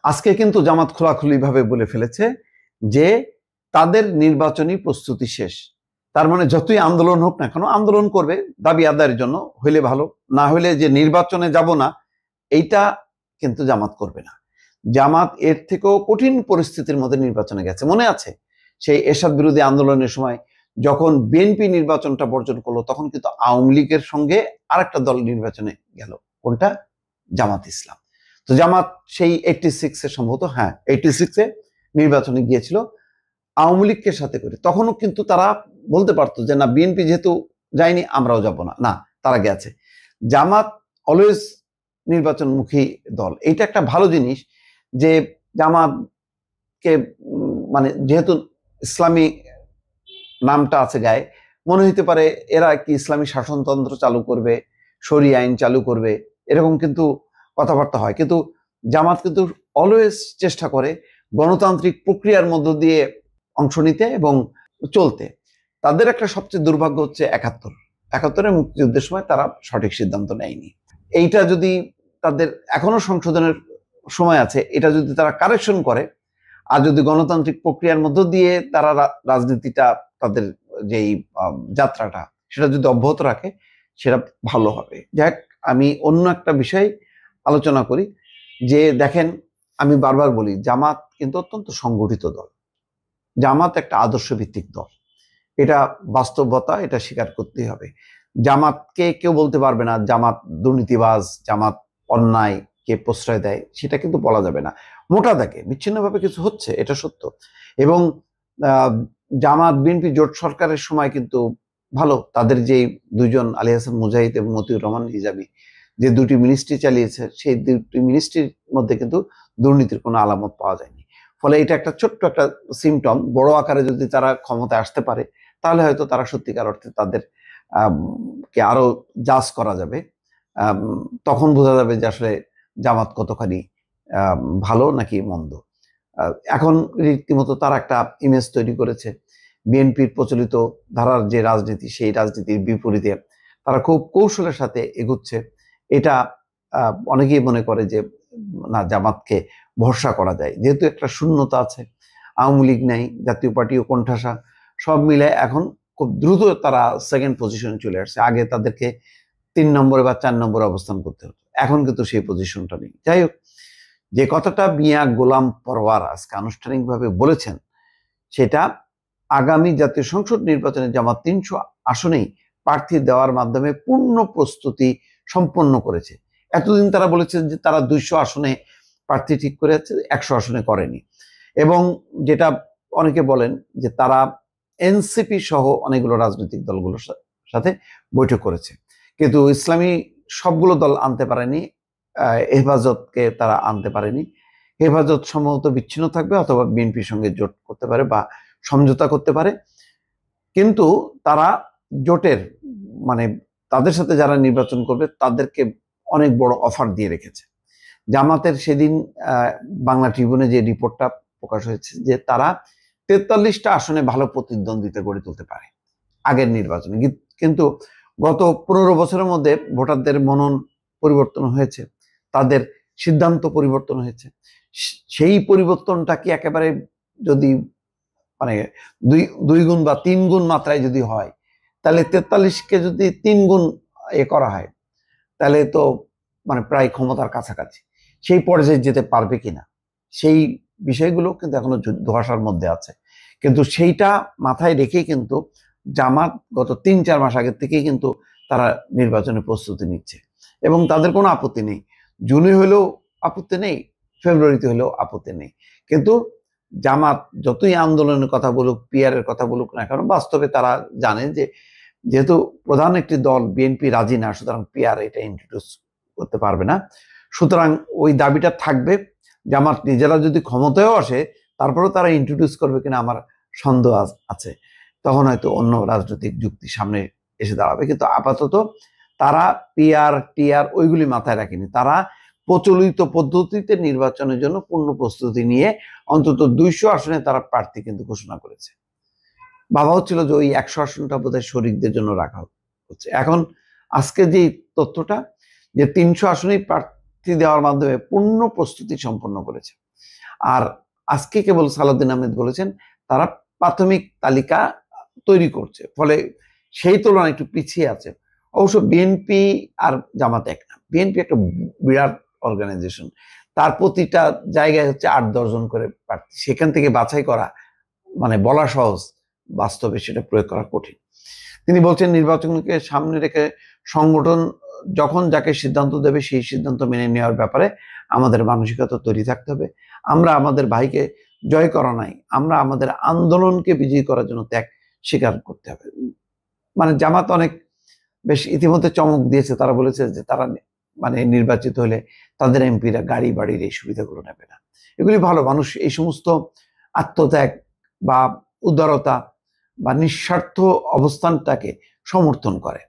আজকে কিন্তু জামাত খোলাখুলিভাবে বলে ফেলেছে যে তাদের নির্বাচনী প্রস্তুতি শেষ। তার মানে যতই আন্দোলন হোক না কেন আন্দোলন করবে দাবি আদায়ের জন্য, হইলে ভালো, না হইলে যে নির্বাচনে যাব না এইটা কিন্তু জামাত করবে না। জামাত এর থেকেও কঠিন পরিস্থিতির মধ্যে নির্বাচনে গেছে। মনে আছে সেই এরশাদ বিরোধী আন্দোলনের সময় যখন বিএনপি নির্বাচনটা বর্জন করলো, তখন কিন্তু আওয়ামী লীগের সঙ্গে আরেকটা দল নির্বাচনে গেল। কোনটা? জামাত ইসলাম। তো জামাত সেই 86-এ সম্ভবত, হ্যাঁ 86-এ নির্বাচনে গিয়েছিল আওয়ামী লীগকে সাথে করে। তখনও কিন্তু তারা বলতে পারতো যে না, বিএনপি যেহেতু যায়নি আমরাও যাব না, না তারা গেছে। জামাত অলওয়েজ নির্বাচনমুখী দল। এইটা একটা ভালো জিনিস যে জামাতকে মানে যেহেতু ইসলামী নামটা আছে গায়ে, মনে হইতে পারে এরা কি ইসলামী শাসনতন্ত্র চালু করবে, শরিয়া আইন চালু করবে, এরকম কিন্তু কথাবার্তা হয়। কিন্তু জামাত কিন্তু অলওয়েজ চেষ্টা করে গণতান্ত্রিক প্রক্রিয়ার মধ্য দিয়ে অংশ নিতে এবং চলতে। তাদের একটা সবচেয়ে দুর্ভাগ্য হচ্ছে 71-এর মুক্তিযুদ্ধের সময় তারা সঠিক সিদ্ধান্ত নেয়নি। এইটা যদি তাদের এখনো সংশোধনের সময় আছে, এটা যদি তারা কারেকশন করে আর যদি গণতান্ত্রিক প্রক্রিয়ার মধ্য দিয়ে তারা রাজনীতিটা, তাদের যেই যাত্রাটা সেটা যদি অব্যাহত রাখে সেটা ভালো হবে। যাক, আমি অন্য একটা বিষয় আলোচনা করি যে দেখেন, আমি বারবার বলি জামাত কিন্তু অত্যন্ত সংগঠিত দল। জামাত একটা আদর্শ ভিত্তিক দল, এটা বাস্তবতা, এটা স্বীকার করতেই হবে। জামাতকে কেউ বলতে পারবে না জামাত দুর্নীতিবাজ, জামাত অন্যায় কে প্রশ্রয় দেয়, সেটা কিন্তু বলা যাবে না। মোটা দাগে বিচ্ছিন্নভাবে কিছু হচ্ছে, এটা সত্য। এবং জামাত বিএনপি জোট সরকারের সময় কিন্তু ভালো, তাদের যে দুইজন আলী হাসান মুজাহিদ এবং মতিউর রহমান হিজাবি যে দুটি মিনিস্ট্রি চালিয়েছে, সেই দুটি মিনিস্ট্রির মধ্যে কিন্তু দুর্নীতির কোনো আলামত পাওয়া যায়নি। ফলে এটা একটা ছোট্ট একটা সিমটম। বড় আকারে যদি তারা ক্ষমতায় আসতে পারে তাহলে হয়তো তারা সত্যিকার অর্থে তাদের কে আরো জাজ করা যাবে। তখন বোঝা যাবে যে আসলে জামাত কতখানি ভালো নাকি মন্দ। এখন রীতিমতো তারা একটা ইমেজ তৈরি করেছে বিএনপির প্রচলিত ধারার যে রাজনীতি, সেই রাজনীতির বিপরীতে তারা খুব কৌশলের সাথে এগুচ্ছে। এটা অনেকেই মনে করে যে না, জামাতকে ভরসা করা যায়, যেহেতু একটা শূন্যতা আছে, আওয়ামী লীগ নাই, জাতীয় পার্টিও কোণঠাসা, সব মিলে এখন খুব দ্রুত তারা সেকেন্ড পজিশনে চলে আসছে। আগে তাদেরকে 3 নম্বরে বা 4 নম্বরে অবস্থান করতে হতো, এখন কিন্তু সেই পজিশনটা নেই। যাই হোক, যে কথাটা মিয়া গোলাম পরওয়ার আজকে আনুষ্ঠানিকভাবে বলেছেন, সেটা আগামী জাতীয় সংসদ নির্বাচনে জামাত 300 আসনেই প্রার্থী দেওয়ার মাধ্যমে পূর্ণ প্রস্তুতি সম্পন্ন করেছে। এতদিন তারা বলেছেন যে তারা 200 আসনে প্রার্থী ঠিক করে আছে, 100 আসনে করেনি। এবং যেটা অনেকে বলেন যে তারা এনসিপি সহ অনেকগুলো রাজনৈতিক দলগুলোর সাথে বৈঠক করেছে, কিন্তু ইসলামী সবগুলো দল আনতে পারেনি, হেফাজতকে তারা আনতে পারেনি। হেফাজত সম্ভবত বিচ্ছিন্ন থাকবে অথবা বিএনপির সঙ্গে জোট করতে পারে বা সমঝোতা করতে পারে, কিন্তু তারা জোটের মানে তাদের সাথে যারা নির্বাচন করবে তাদেরকে অনেক বড় অফার দিয়ে রেখেছে। জামাতের সেদিন বাংলা ট্রিবিউনে যে রিপোর্টটা প্রকাশ হয়েছে যে তারা 43টা আসনে ভালো প্রতিদ্বন্দ্বিতা গড়ে তুলতে পারে আগের নির্বাচনে। কিন্তু গত 15 বছরের মধ্যে ভোটারদের মনন পরিবর্তন হয়েছে, তাদের সিদ্ধান্ত পরিবর্তন হয়েছে। সেই পরিবর্তনটা কি একেবারে যদি মানে দুই গুণ বা 3 গুণ মাত্রায় যদি হয়, তাহলে 43কে যদি 3 গুণ করা হয় তাহলে তো মানে প্রায় ক্ষমতার কাছাকাছি। সেই পর্যায়ে যেতে পারবে কিনা সেই বিষয়গুলো কিন্তু এখনো ধোঁয়াশার মধ্যে আছে। কিন্তু সেইটা মাথায় রেখে কিন্তু জামাত গত 3-4 মাস আগের থেকেই কিন্তু তারা নির্বাচনের প্রস্তুতি নিচ্ছে এবং তাদের কোনো আপত্তি নেই। জুনে হলেও আপত্তি নেই, ফেব্রুয়ারিতে হলেও আপত্তি নেই। কিন্তু জামাত যতই আন্দোলনের কথা বলুক, পিআরের কথা বলুক না কেন, বাস্তবে তারা জানে যে যেহেতু প্রধান একটি দল বিএনপি রাজি না, সুতরাং পিআর এটা ইন্ট্রোডিউস করতে পারবে না। সুতরাং ওই দাবিটা থাকবে। জামাত নিজেরা যদি ক্ষমতায়ও আসে তারপরেও তারা ইন্ট্রোডিউস করবে কিনা আমার সন্দেহ আছে। তখন হয়তো অন্য রাজনৈতিক যুক্তি সামনে এসে দাঁড়াবে। কিন্তু আপাতত তারা পিআর টিআর ওইগুলি মাথায় রাখেনি। তারা প্রচলিত পদ্ধতিতে নির্বাচনের জন্য পূর্ণ প্রস্তুতি নিয়ে অন্তত 200 আসনে তারা প্রার্থী কিন্তু ঘোষণা করেছে। ভাবা হচ্ছিল যে ওই 100 আসনটা বোধহয় শরিকদের জন্য রাখা হচ্ছে। এখন আজকে যে তথ্যটা যে 300 আসনেই প্রার্থী দেওয়ার মাধ্যমে পূর্ণ প্রস্তুতি সম্পন্ন করেছে। আর আজকে কেবল সালাউদ্দিন আহমেদ বলেছেন তারা প্রাথমিক তালিকা তৈরি করছে, ফলে সেই তুলনায় একটু পিছিয়ে আছে। অবশ্য বিএনপি আর জামাত এক না, বিএনপি একটা বিরাট অর্গানাইজেশন, তার প্রতিটা জায়গায় হচ্ছে 8-10 জন করে প্রার্থী, সেখান থেকে বাছাই করা মানে বলা সহজ, বাস্তবে সেটা প্রয়োগ করা কঠিন। তিনি বলছেন নির্বাচনকে সামনে রেখে সংগঠন যখন যাকে সিদ্ধান্ত দেবে সেই সিদ্ধান্ত মেনে নেওয়ার ব্যাপারে আমাদের মানসিকতা তৈরি থাকতে হবে। আমরা আমাদের ভাইকে জয় করা নাই, আমরা আমাদের আন্দোলনকে বিজয়ী করার জন্য ত্যাগ স্বীকার করতে হবে। মানে জামাত অনেক বেশ ইতিমধ্যে চমক দিয়েছে, তারা বলেছে যে তারা মানে নির্বাচিত হলে তাদের এমপিরা গাড়ি বাড়ির এই সুবিধাগুলো নেবে না। এগুলি ভালো, মানুষ এই সমস্ত আত্মত্যাগ বা উদারতা বা নিঃস্বার্থ অবস্থানটাকে সমর্থন করে,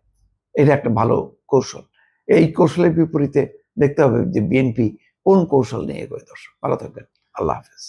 এটা একটা ভালো কৌশল। এই কৌশলের বিপরীতে দেখতে হবে যে বিএনপি কোন কৌশল নিয়ে এগোয়। দর্শক ভালো থাকবেন, আল্লাহ হাফেজ।